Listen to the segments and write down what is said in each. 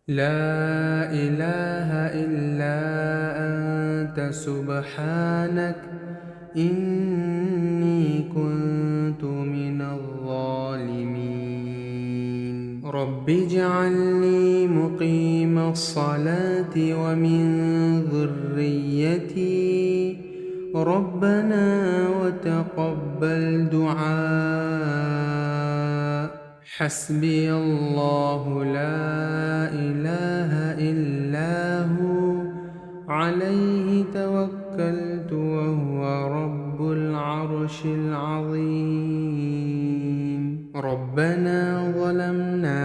لا إله إلا أنت سبحانك إني كنت من الظالمين رب اجعلني مقيم الصلاة ومن ذريتي ربنا وتقبل دعاء حسبي الله لا إله إلا هو عليه توكلت وهو رب العرش العظيم ربنا ظلمنا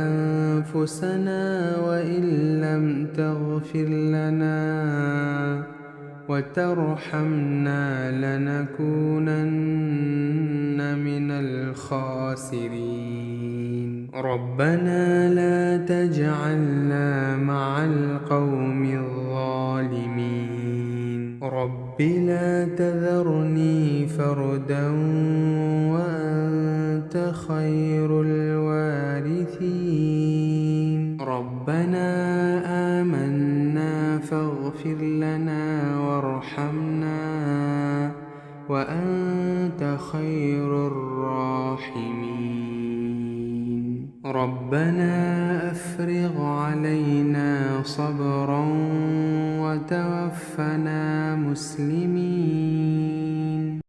أنفسنا وإن لم تغفر لنا وترحمنا لنكونن من الخاسرين ربنا لا تجعلنا مع القوم الظالمين رب لا تذرني فردا وأنت خير الوارثين ربنا آمنا فاغفر لنا وارحمنا وأنت خير الراحمين ربنا أفرغ علينا صبرا وتوفنا مسلمين